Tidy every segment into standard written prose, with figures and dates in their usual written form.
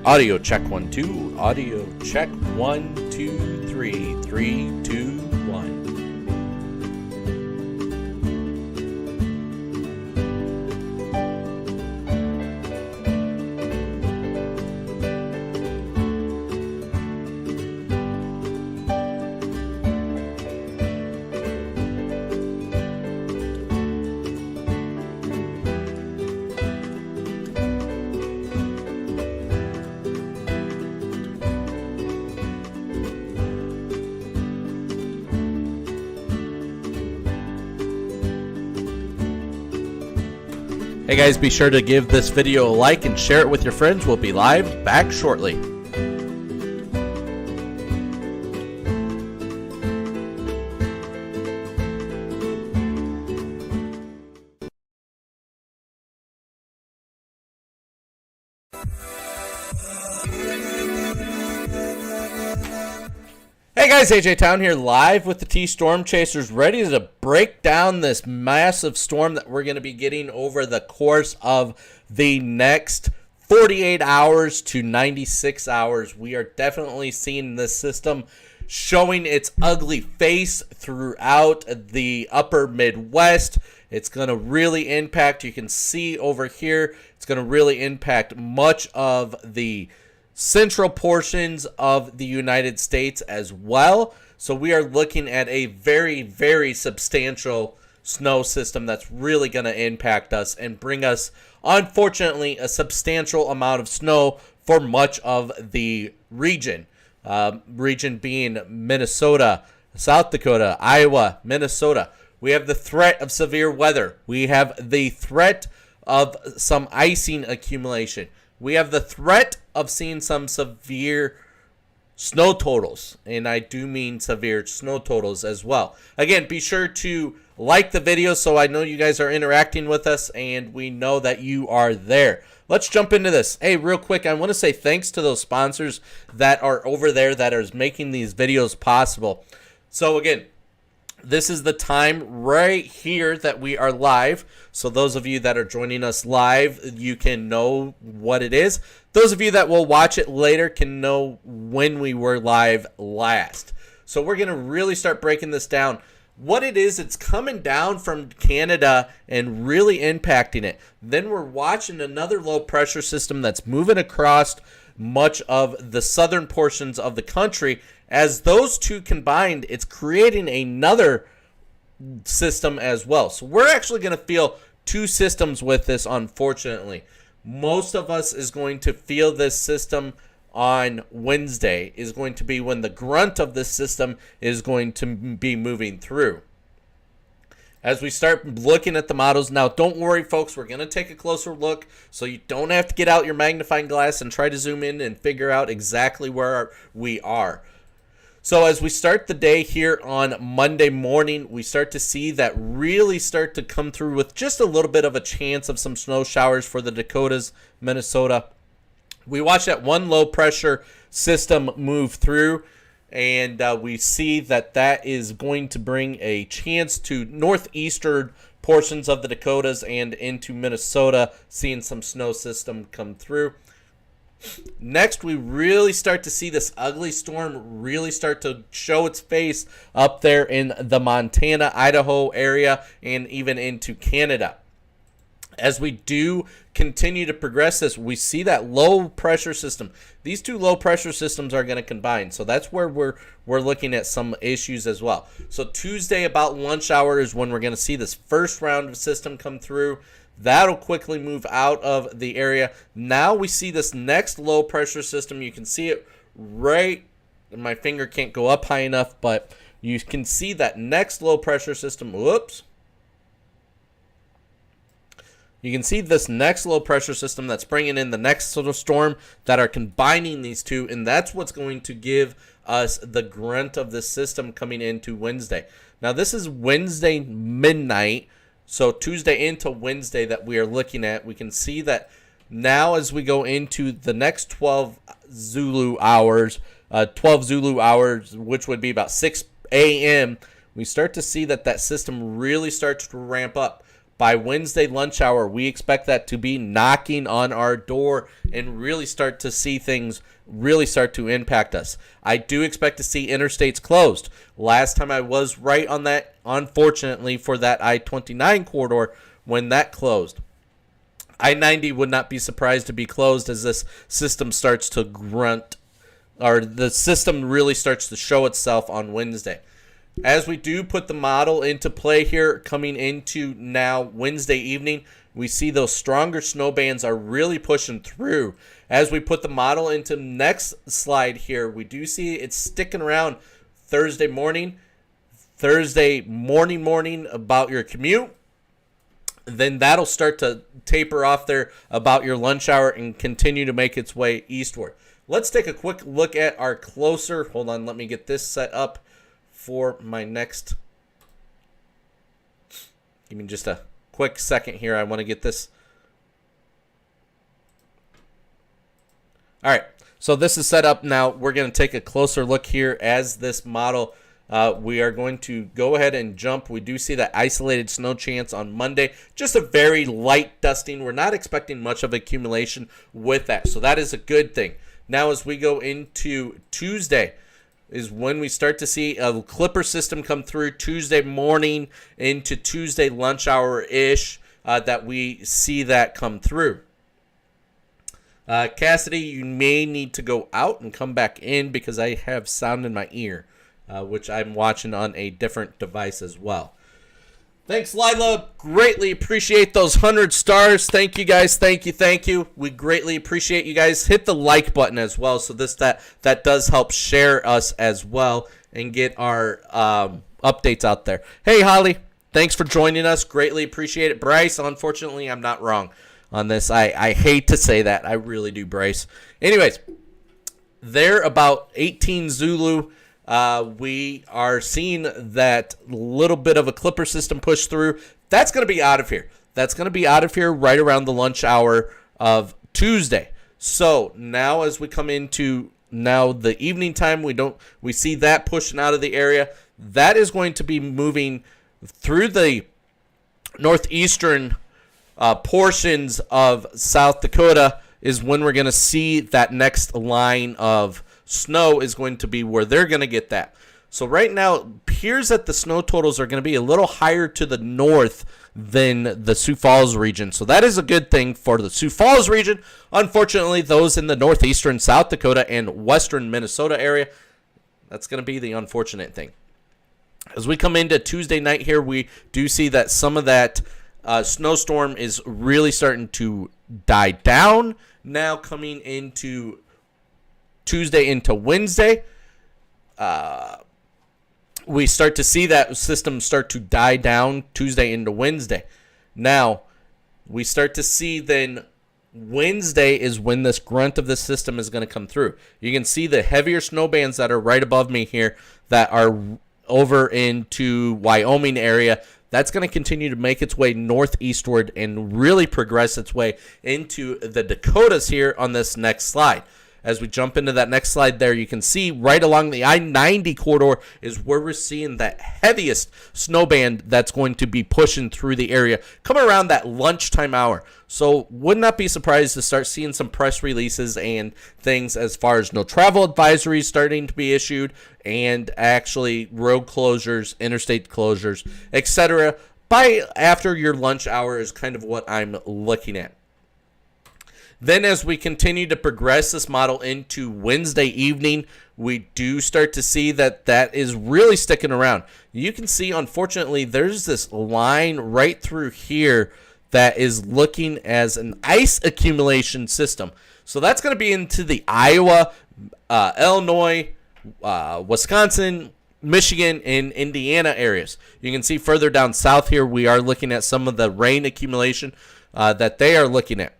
Audio check 1 2. Audio check 1 2 3. 3 2 1. Hey guys, be sure to give this video a like and share it with your friends. We'll be live back shortly. Hey guys, AJ Town here, live with the T Storm Chasers, ready to break down this massive storm that we're going to be getting over the course of the next 48 hours to 96 hours. We are definitely seeing this system showing its ugly face throughout the upper Midwest. It's going to really impact, you can see over here, it's going to really impact much of the central portions of the United States as well. So we are looking at a very, very substantial snow system that's really going to impact us and bring us, unfortunately, a substantial amount of snow for much of the region. Region being Minnesota, South Dakota, Iowa, Minnesota. We have the threat of severe weather. We have the threat of some icing accumulation. We have the threat of seeing some severe snow totals, and I do mean severe snow totals as well. Again, be sure to like the video so I know you guys are interacting with us and we know that you are there. Let's jump into this. Hey, real quick, I want to say thanks to those sponsors that are over there that are making these videos possible. So again, this is the time right here that we are live. So those of you that are joining us live, you can know what it is. Those of you that will watch it later can know when we were live last. So we're going to really start breaking this down. What it is, it's coming down from Canada and really impacting it. Then we're watching another low pressure system that's moving across much of the southern portions of the country. As those two combined, it's creating another system as well. So we're actually going to feel two systems with this, unfortunately. Most of us is going to feel this system on Wednesday, is going to be when the grunt of this system is going to be moving through. As we start looking at the models, now don't worry folks, we're going to take a closer look so you don't have to get out your magnifying glass and try to zoom in and figure out exactly where we are. So as we start the day here on Monday morning, we start to see that really start to come through with just a little bit of a chance of some snow showers for the Dakotas, Minnesota. We watch that one low pressure system move through, and we see that that is going to bring a chance to northeastern portions of the Dakotas and into Minnesota, seeing some snow system come through. Next, we really start to see this ugly storm really start to show its face up there in the Montana, Idaho area, and even into Canada. As we do continue to progress this, we see that low pressure system. These two low pressure systems are going to combine. So that's where we're looking at some issues as well. So Tuesday about lunch hour is when we're going to see this first round of system come through. That'll quickly move out of the area. Now we see this next low pressure system. You can see it right, my finger can't go up high enough, but you can see that next low pressure system, whoops. You can see this next low pressure system that's bringing in the next sort of storm that are combining these two, and that's what's going to give us the grunt of this system coming into Wednesday. Now, this is Wednesday midnight, so Tuesday into Wednesday that we are looking at. We can see that now as we go into the next 12 Zulu hours, which would be about 6 a.m., we start to see that system really starts to ramp up. By Wednesday lunch hour, we expect that to be knocking on our door and really start to see things really start to impact us. I do expect to see interstates closed. Last time I was right on that, unfortunately, for that I-29 corridor when that closed. I-90 would not be surprised to be closed as this system starts to grunt, or the system really starts to show itself on Wednesday. As we do put the model into play here, coming into now Wednesday evening, we see those stronger snow bands are really pushing through. As we put the model into next slide here, we do see it's sticking around Thursday morning about your commute. Then that'll start to taper off there about your lunch hour and continue to make its way eastward. Let's take a quick look at our closer. Hold on, let me get this set up for my next. Give me just a quick second here. I want to get this. All right, so this is set up now. We're going to take a closer look here as this model. We are going to go ahead and jump. We do see that isolated snow chance on Monday. Just a very light dusting. We're not expecting much of accumulation with that, so that is a good thing. Now as we go into Tuesday, is when we start to see a clipper system come through Tuesday morning into Tuesday lunch hour-ish, that we see that come through. Cassidy, you may need to go out and come back in because I have sound in my ear, which I'm watching on a different device as well. Thanks, Lila. Greatly appreciate those 100 stars. Thank you, guys. Thank you. We greatly appreciate you guys. Hit the like button as well, so that does help share us as well and get our updates out there. Hey, Holly. Thanks for joining us. Greatly appreciate it. Bryce, unfortunately, I'm not wrong on this. I hate to say that. I really do, Bryce. Anyways, they're about 18 Zulu. We are seeing that little bit of a clipper system push through. That's going to be out of here. That's going to be out of here right around the lunch hour of Tuesday. So now as we come into now the evening time, we see that pushing out of the area. That is going to be moving through the northeastern portions of South Dakota is when we're going to see that next line of snow is going to be where they're going to get that. So right now, it appears that the snow totals are going to be a little higher to the north than the Sioux Falls region. So that is a good thing for the Sioux Falls region. Unfortunately, those in the northeastern South Dakota and western Minnesota area, that's going to be the unfortunate thing. As we come into Tuesday night here, we do see that some of that snowstorm is really starting to die down now coming into Tuesday into Wednesday. We start to see that system start to die down Tuesday into Wednesday. Now, we start to see then Wednesday is when this grunt of the system is going to come through. You can see the heavier snow bands that are right above me here that are over into Wyoming area. That's going to continue to make its way northeastward and really progress its way into the Dakotas here on this next slide. As we jump into that next slide there, you can see right along the I-90 corridor is where we're seeing that heaviest snow band that's going to be pushing through the area, coming around that lunchtime hour. So would not be surprised to start seeing some press releases and things as far as no travel advisories starting to be issued and actually road closures, interstate closures, etc. by after your lunch hour is kind of what I'm looking at. Then as we continue to progress this model into Wednesday evening, we do start to see that is really sticking around. You can see, unfortunately, there's this line right through here that is looking as an ice accumulation system. So that's going to be into the Iowa, Illinois, Wisconsin, Michigan, and Indiana areas. You can see further down south here, we are looking at some of the rain accumulation. that they are looking at.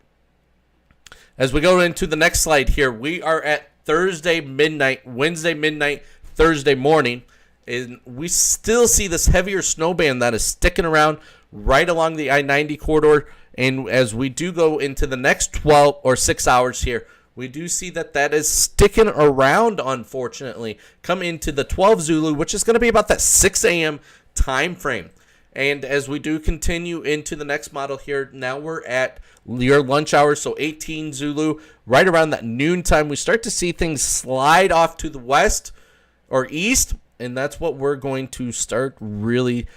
As we go into the next slide here, we are at Thursday midnight, Wednesday midnight, Thursday morning, and we still see this heavier snow band that is sticking around right along the I-90 corridor. And as we do go into the next 12 or 6 hours here, we do see that is sticking around, unfortunately, come into the 12 Zulu, which is going to be about that 6 a.m. time frame. And as we do continue into the next model here, now we're at your lunch hour, so 18 Zulu, right around that noon time, we start to see things slide off to the west or east, and that's what we're going to start really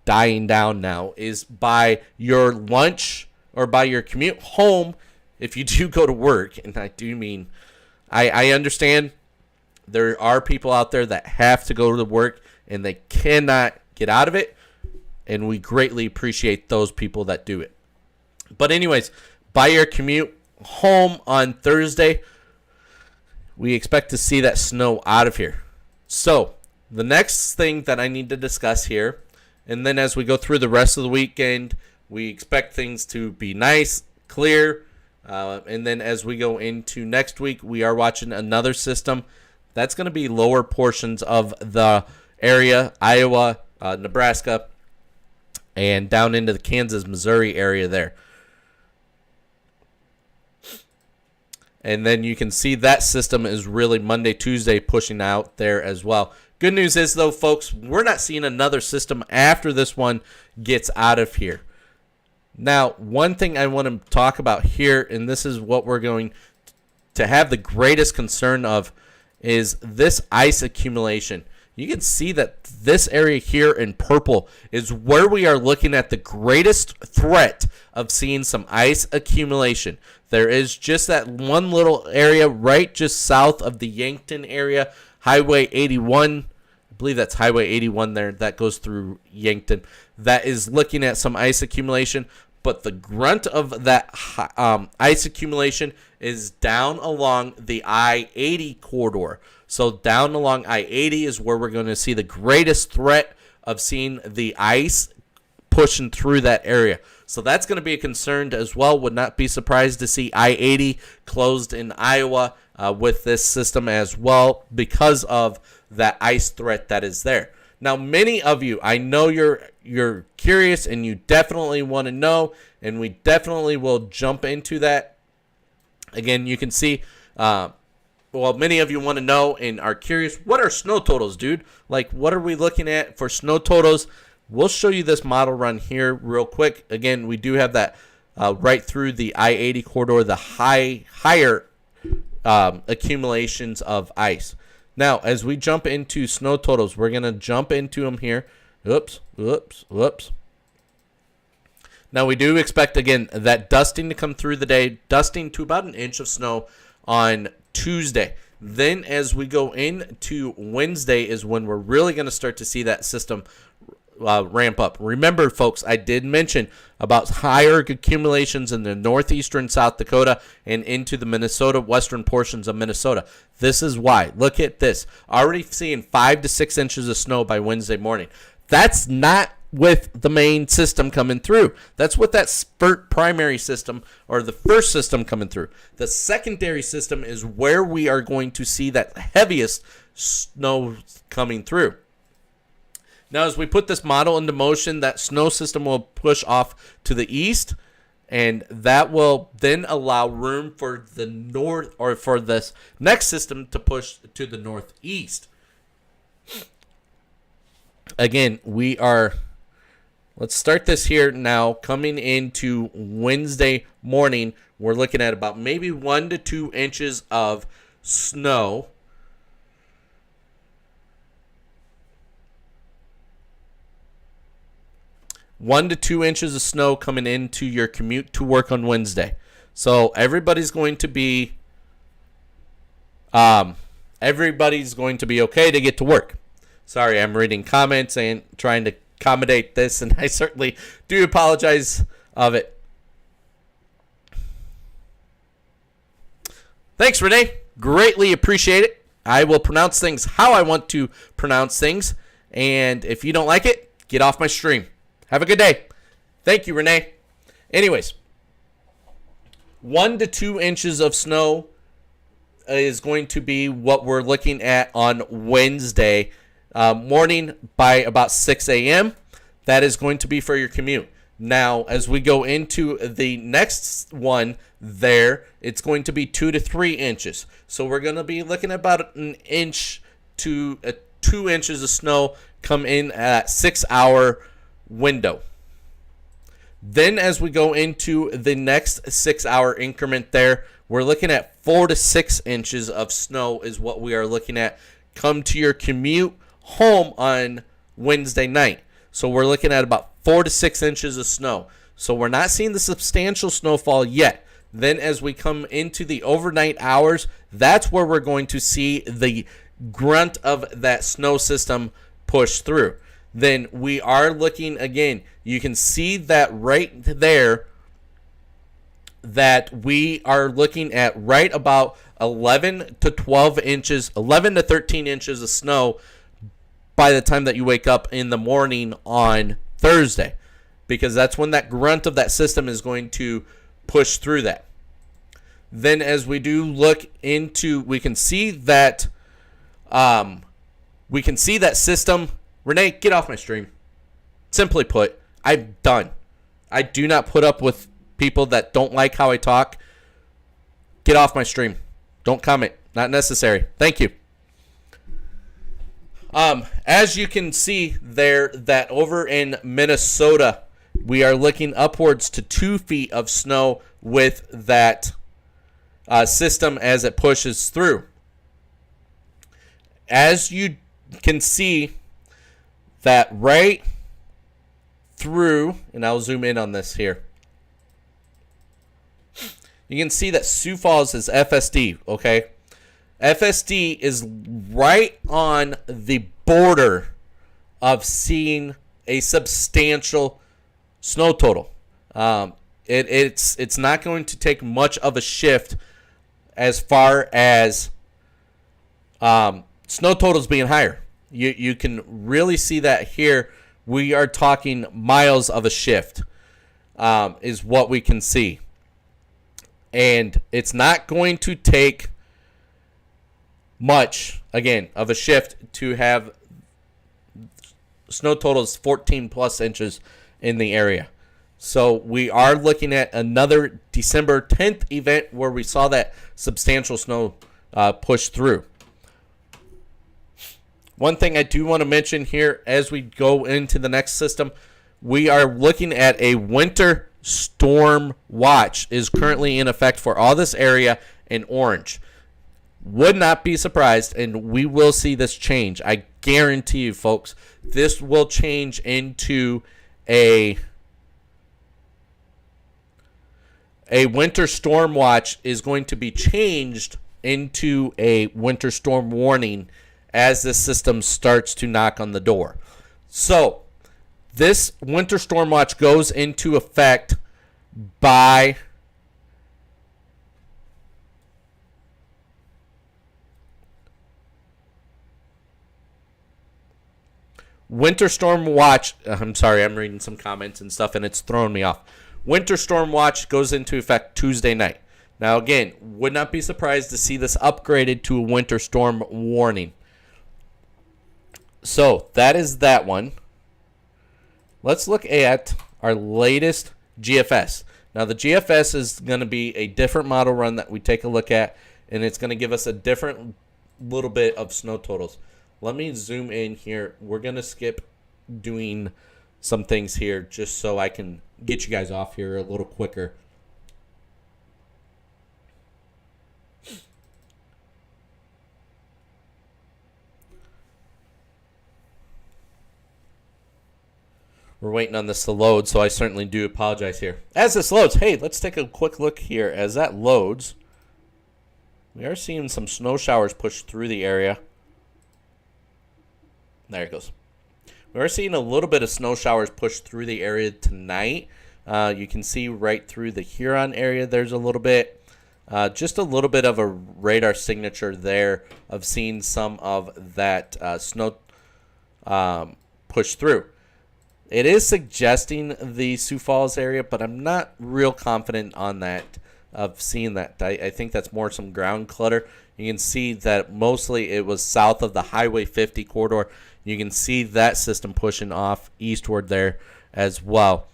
dying down now, is by your lunch or by your commute home. If you do go to work, and I do mean, I understand there are people out there that have to go to work and they cannot get out of it, and we greatly appreciate those people that do it. But anyways, by your commute home on Thursday, we expect to see that snow out of here. So the next thing that I need to discuss here, and then as we go through the rest of the weekend, we expect things to be nice, clear, and then as we go into next week, we are watching another system. That's going to be lower portions of the area, Iowa, Nebraska, and down into the Kansas, Missouri area there. And then you can see that system is really Monday, Tuesday pushing out there as well. Good news is, though, folks, we're not seeing another system after this one gets out of here. Now, one thing I want to talk about here, and this is what we're going to have the greatest concern of, is this ice accumulation. You can see that this area here in purple is where we are looking at the greatest threat of seeing some ice accumulation. There is just that one little area right just south of the Yankton area, Highway 81. I believe that's Highway 81 there. That goes through Yankton. That is looking at some ice accumulation. But the grunt of that ice accumulation is down along the I-80 corridor. So down along I-80 is where we're going to see the greatest threat of seeing the ice pushing through that area. So that's going to be a concern as well. Would not be surprised to see I-80 closed in Iowa with this system as well because of that ice threat that is there. Now, many of you, I know you're curious and you definitely want to know, and we definitely will jump into that. Again, you can see, many of you want to know and are curious, what are snow totals, dude? Like, what are we looking at for snow totals? We'll show you this model run here real quick. Again, we do have that right through the I-80 corridor, the higher accumulations of ice. Now, as we jump into snow totals, we're going to jump into them here. Oops. Now, we do expect, again, that dusting to come through the day, dusting to about an inch of snow on Tuesday. Then, as we go into Wednesday is when we're really going to start to see that system ramp up. Remember, folks, I did mention about higher accumulations in the northeastern South Dakota and into the Minnesota, western portions of Minnesota. This is why. Look at this. Already seeing 5 to 6 inches of snow by Wednesday morning. That's not with the main system coming through. That's with that spurt primary system or the first system coming through. The secondary system is where we are going to see that heaviest snow coming through. Now, as we put this model into motion, that snow system will push off to the east, and that will then allow room for the north, or for this next system to push to the northeast. Again, let's start this here now. Coming into Wednesday morning, we're looking at about maybe 1 to 2 inches of snow. One to 2 inches of snow coming into your commute to work on Wednesday. So everybody's going to be okay to get to work. Sorry, I'm reading comments and trying to accommodate this, and I certainly do apologize of it. Thanks, Renee. Greatly appreciate it. I will pronounce things how I want to pronounce things, and if you don't like it, get off my stream. Have a good day. Thank you, Renee. Anyways, 1 to 2 inches of snow is going to be what we're looking at on Wednesday morning by about 6 a.m. That is going to be for your commute. Now, as we go into the next one there, it's going to be 2 to 3 inches. So we're going to be looking at about an inch to 2 inches of snow come in at 6-hour window. Then as we go into the next 6-hour increment there, we're looking at 4 to 6 inches of snow is what we are looking at come to your commute home on Wednesday night. So we're looking at about 4 to 6 inches of snow. So we're not seeing the substantial snowfall yet. Then as we come into the overnight hours, that's where we're going to see the grunt of that snow system push through. Then we are looking again. You can see that right there that we are looking at right about 11 to 12 inches, 11 to 13 inches of snow by the time that you wake up in the morning on Thursday, because that's when that grunt of that system is going to push through that. Then as we do look into, we can see that system. Renee, get off my stream. Simply put, I'm done. I do not put up with people that don't like how I talk. Get off my stream. Don't comment. Not necessary. Thank you. As you can see there, that over in Minnesota, we are looking upwards to 2 feet of snow with that system as it pushes through. As you can see that right through, and I'll zoom in on this here. You can see that Sioux Falls is FSD, okay? FSD is right on the border of seeing a substantial snow total. It's not going to take much of a shift as far as snow totals being higher. You can really see that here. We are talking miles of a shift is what we can see. And it's not going to take much, again, of a shift to have snow totals 14 plus inches in the area. So we are looking at another December 10th event where we saw that substantial snow push through. One thing I do want to mention here as we go into the next system, we are looking at a winter storm watch is currently in effect for all this area in orange. Would not be surprised, and we will see this change. I guarantee you, folks, this will change into a winter storm watch is going to be changed into a winter storm warning as this system starts to knock on the door. So this winter storm watch goes into effect by Winter Storm Watch. I'm sorry, I'm reading some comments and stuff, and it's throwing me off. Winter Storm Watch goes into effect Tuesday night. Now, again, would not be surprised to see this upgraded to a winter storm warning. So, that is that one. Let's look at our latest GFS. Now, the GFS is going to be a different model run that we take a look at, and it's going to give us a different little bit of snow totals. Let me zoom in here. We're going to skip doing some things here just so I can get you guys off here a little quicker. We're waiting on this to load, so I certainly do apologize here. As this loads, hey, let's take a quick look here. As that loads, we are seeing some snow showers push through the area. There it goes. We are seeing a little bit of snow showers push through the area tonight. You can see right through the Huron area there's a little bit. Just a little bit of a radar signature there of seeing some of that snow push through. It is suggesting the Sioux Falls area, but I'm not real confident on that. of seeing that. I think that's more some ground clutter. You can see that mostly it was south of the Highway 50 corridor. You can see that system pushing off eastward there as well.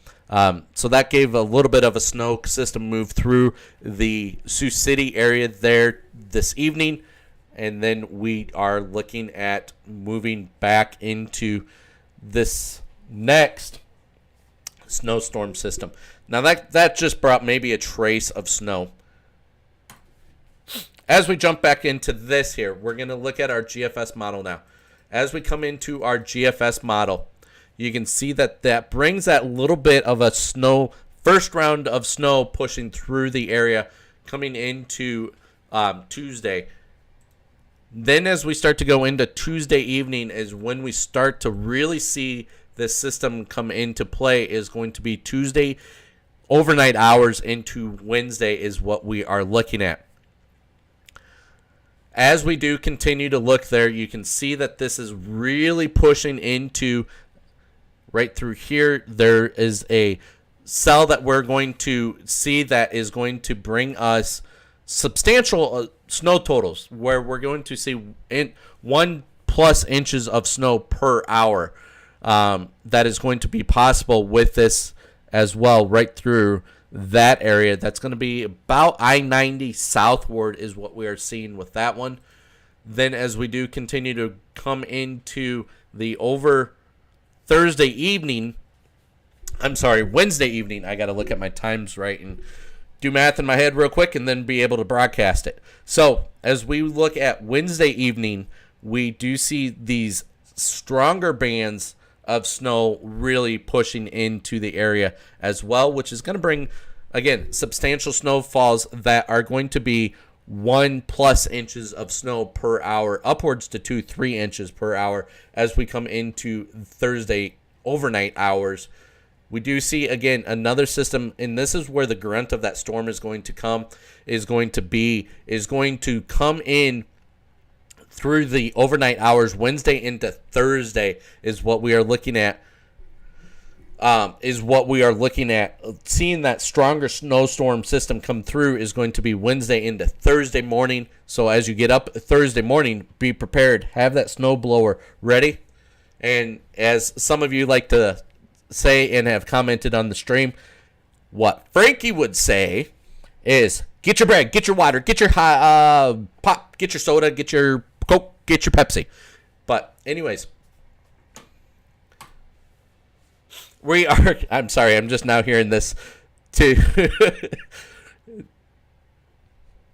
So that gave a little bit of a snow system move through the Sioux City area there this evening. And then we are looking at moving back into this next snowstorm system. Now that just brought maybe a trace of snow. As we jump back into this here, we're going to look at our GFS model now. As we come into our GFS model, you can see that brings that little bit of a first round of snow pushing through the area coming into Tuesday. Then as we start to go into Tuesday evening is when we start to really see this system come into play. Is going to be Tuesday overnight hours into Wednesday is what we are looking at. As we do continue to look there, you can see that this is really pushing into right through here. There is a cell that we're going to see that is going to bring us substantial snow totals, where we're going to see 1+ inches of snow per hour. That is going to be possible with this as well, right through that area. That's going to be about I-90 southward is what we are seeing with that one. Then as we do continue to come into the Wednesday evening, I got to look at my times right and do math in my head real quick and then be able to broadcast it. So as we look at Wednesday evening, we do see these stronger bands of snow really pushing into the area as well, which is going to bring, again, substantial snowfalls that are going to be 1+ inches of snow per hour, upwards to 2-3 inches per hour as we come into Thursday overnight hours. We do see, again, another system, and this is where the grunt of that storm is going to come in through the overnight hours. Wednesday into Thursday is what we are looking at. Seeing that stronger snowstorm system come through is going to be Wednesday into Thursday morning. So as you get up Thursday morning, be prepared. Have that snow blower ready. And as some of you like to say and have commented on the stream, what Frankie would say is get your bread, get your water, get your pop, get your soda, get your Coke, get your Pepsi. But anyways, I'm sorry, I'm just now hearing this too.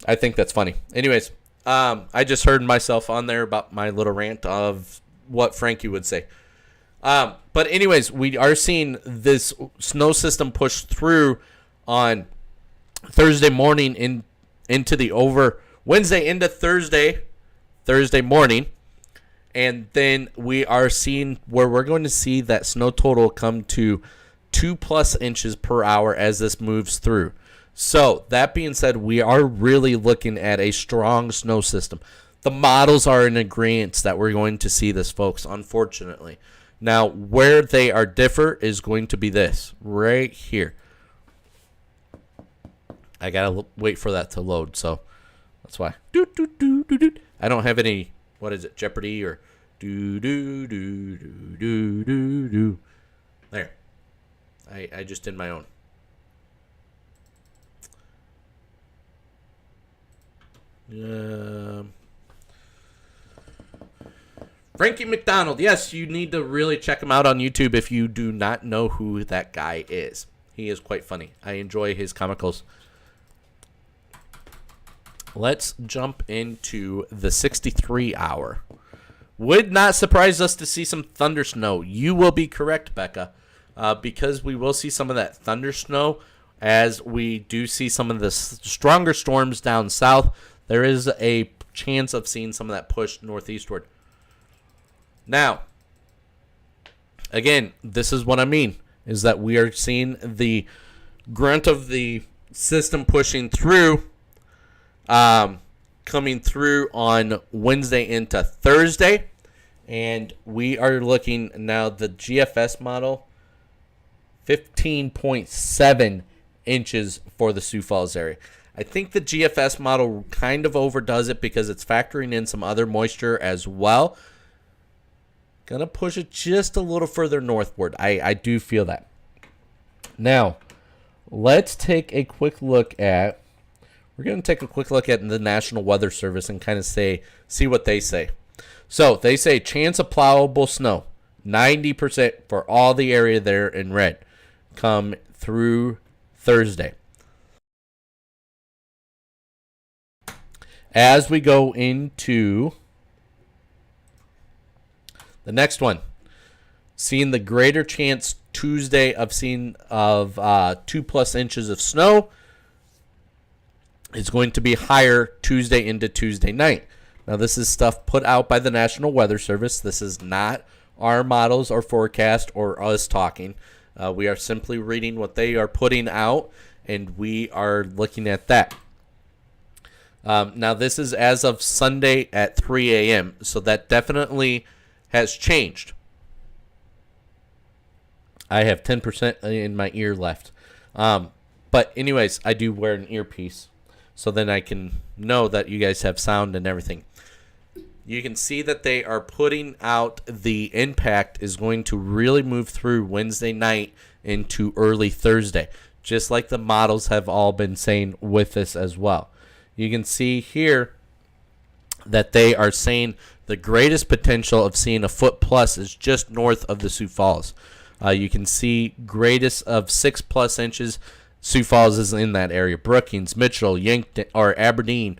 I think that's funny. Anyways, I just heard myself on there about my little rant of what Frankie would say. But anyways, we are seeing this snow system push through on Thursday morning into the Wednesday into Thursday morning. And then we are seeing where we're going to see that snow total come to 2+ inches per hour as this moves through. So that being said, we are really looking at a strong snow system. The models are in agreement that we're going to see this, folks, unfortunately. Now, where they are differ is going to be this right here. I got to wait for that to load, so that's why. I don't have any, what is it, Jeopardy or do. There. I just did my own. Frankie McDonald. Yes, you need to really check him out on YouTube if you do not know who that guy is. He is quite funny. I enjoy his comicals. Let's jump into the 63 hour. Would not surprise us to see some thunder snow. You will be correct, Becca, because we will see some of that thunder snow as we do see some of the stronger storms down south. There is a chance of seeing some of that push northeastward. Now, again, this is what I mean, is that we are seeing the grunt of the system pushing through, coming through on Wednesday into Thursday. And we are looking now, the GFS model, 15.7 inches for the Sioux Falls area. I think the GFS model kind of overdoes it because it's factoring in some other moisture as well. Gonna push it just a little further northward. I do feel that. Now, let's take a quick look at, we're going to take a quick look at the National Weather Service and kind of see what they say. So they say chance of plowable snow, 90% for all the area there in red, come through Thursday. As we go into the next one, seeing the greater chance Tuesday of 2+ inches of snow is going to be higher Tuesday into Tuesday night. Now, this is stuff put out by the National Weather Service. This is not our models or forecast or us talking. We are simply reading what they are putting out, and we are looking at that. Now, this is as of Sunday at 3 a.m., so that definitely has changed. I have 10% in my ear left. But anyways, I do wear an earpiece, so then I can know that you guys have sound and everything. You can see that they are putting out the impact is going to really move through Wednesday night into early Thursday, just like the models have all been saying with this as well. You can see here that they are saying the greatest potential of seeing a foot plus is just north of the Sioux Falls. You can see greatest of 6+ inches. Sioux Falls is in that area. Brookings, Mitchell, Yankton, or Aberdeen,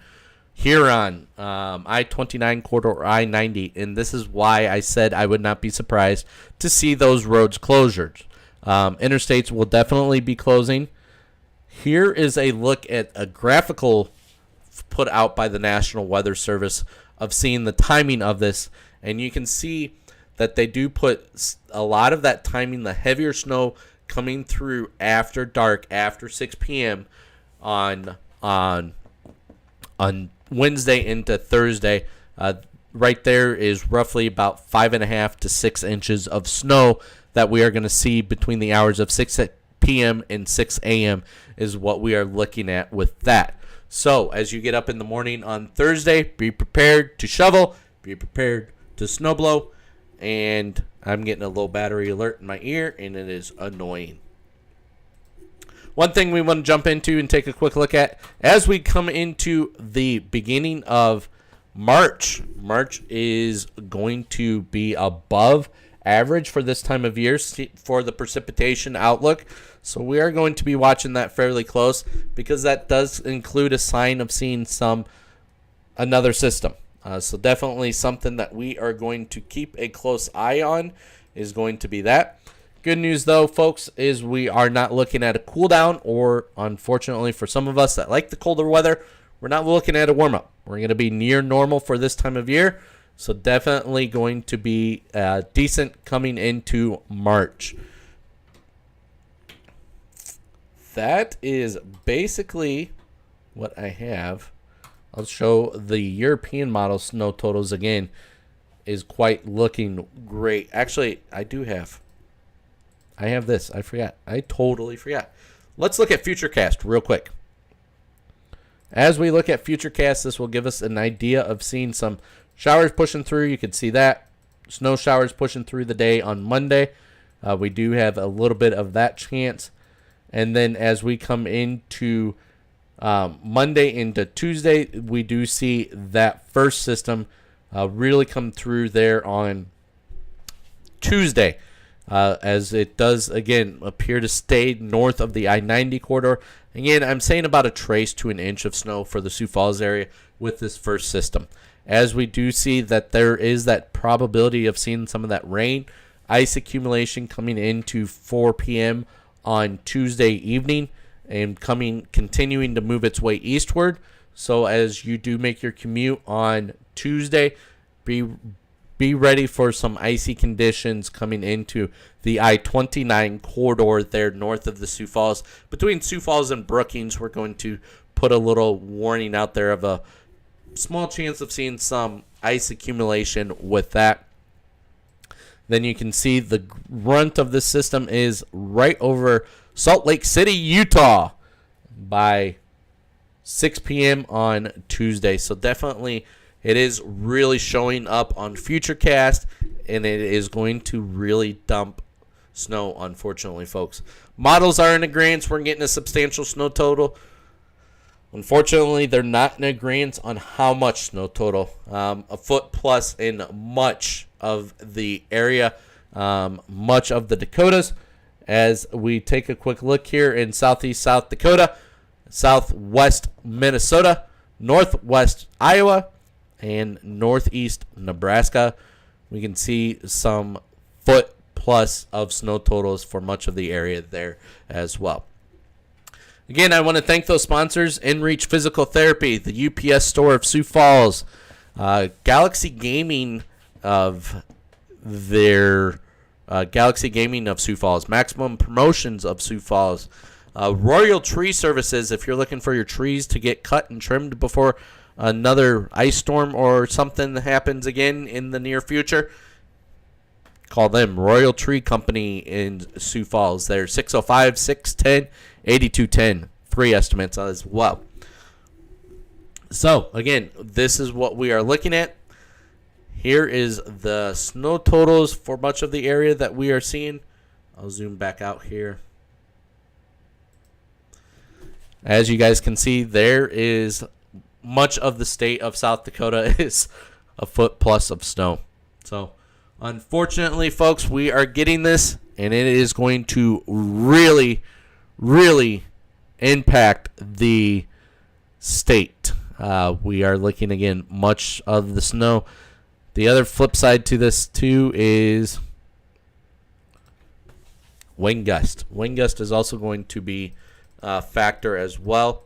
Huron, I-29 corridor, or I-90. And this is why I said I would not be surprised to see those roads closures. Interstates will definitely be closing. Here is a look at a graphical put out by the National Weather Service of seeing the timing of this. And you can see that they do put a lot of that timing, the heavier snow coming through after dark, after 6 p.m. on Wednesday into Thursday. Right there is roughly about 5.5 to 6 inches of snow that we are going to see between the hours of 6 p.m. and 6 a.m. is what we are looking at with that. So as you get up in the morning on Thursday, be prepared to shovel, be prepared to snowblow, and I'm getting a low battery alert in my ear, and it is annoying. One thing we want to jump into and take a quick look at as we come into the beginning of March. March is going to be above average for this time of year for the precipitation outlook. So we are going to be watching that fairly close because that does include a sign of seeing another system. So definitely something that we are going to keep a close eye on is going to be that. Good news, though, folks, is we are not looking at a cool down, or unfortunately for some of us that like the colder weather, we're not looking at a warm-up. We're going to be near normal for this time of year, so definitely going to be decent coming into March. That is basically what I have. I'll show the European model snow totals again. Is quite looking great. Actually, I have this. I forgot. I totally forgot. Let's look at Futurecast real quick. As we look at Futurecast, this will give us an idea of seeing some showers pushing through. You can see that. Snow showers pushing through the day on Monday. We do have a little bit of that chance. And then as we come into Monday into Tuesday, we do see that first system really come through there on Tuesday, as it does, again, appear to stay north of the I-90 corridor. Again, I'm saying about a trace to an inch of snow for the Sioux Falls area with this first system. As we do see that there is that probability of seeing some of that rain, ice accumulation coming into 4 p.m. on Tuesday evening and continuing to move its way eastward. So as you do make your commute on Tuesday, be ready for some icy conditions coming into the I-29 corridor there north of the Sioux Falls. Between Sioux Falls and Brookings, we're going to put a little warning out there of a small chance of seeing some ice accumulation with that. Then you can see the runt of this system is right over Salt Lake City, Utah by 6 p.m. on Tuesday. So definitely it is really showing up on Futurecast, and it is going to really dump snow, unfortunately, folks. Models are in agreement. We're getting a substantial snow total. Unfortunately, they're not in agreement on how much snow total. A foot plus in much of the area, much of the Dakotas. As we take a quick look here in southeast South Dakota, southwest Minnesota, northwest Iowa, and northeast Nebraska, we can see some foot plus of snow totals for much of the area there as well. Again, I want to thank those sponsors: InReach Physical Therapy, the UPS Store of Sioux Falls, Galaxy Gaming of Sioux Falls, Maximum Promotions of Sioux Falls, Royal Tree Services. If you're looking for your trees to get cut and trimmed before another ice storm or something happens again in the near future, call them. Royal Tree Company in Sioux Falls. They're 605-610-8210. Free estimates as well. So, again, this is what we are looking at. Here is the snow totals for much of the area that we are seeing. I'll zoom back out here. As you guys can see, there is much of the state of South Dakota is a foot plus of snow. So, unfortunately, folks, we are getting this, and it is going to really, really impact the state. We are looking, again, much of the snow. The other flip side to this, too, is wind gust. Wind gust is also going to be a factor as well.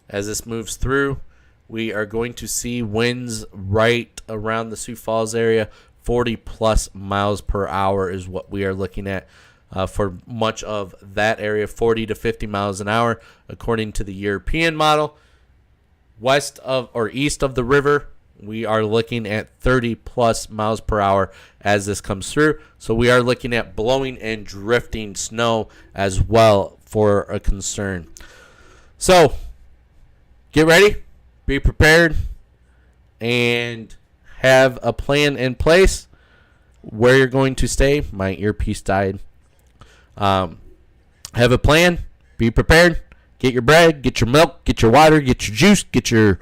As this moves through, we are going to see winds right around the Sioux Falls area. 40-plus miles per hour is what we are looking at for much of that area. 40 to 50 miles an hour, according to the European model. West of or east of the river, we are looking at 30-plus miles per hour as this comes through. So we are looking at blowing and drifting snow as well for a concern. So get ready, be prepared, and have a plan in place where you're going to stay. My earpiece died. Have a plan, be prepared, get your bread, get your milk, get your water, get your juice, get your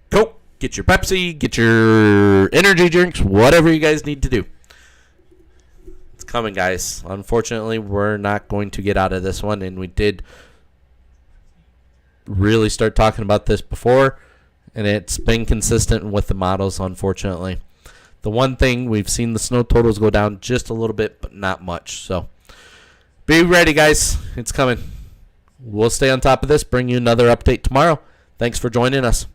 Coke, get your Pepsi, get your energy drinks, whatever you guys need to do. It's coming, guys. Unfortunately, we're not going to get out of this one, and we did really start talking about this before, and it's been consistent with the models, unfortunately. The one thing, we've seen the snow totals go down just a little bit, but not much. So be ready, guys. It's coming. We'll stay on top of this, bring you another update tomorrow. Thanks for joining us.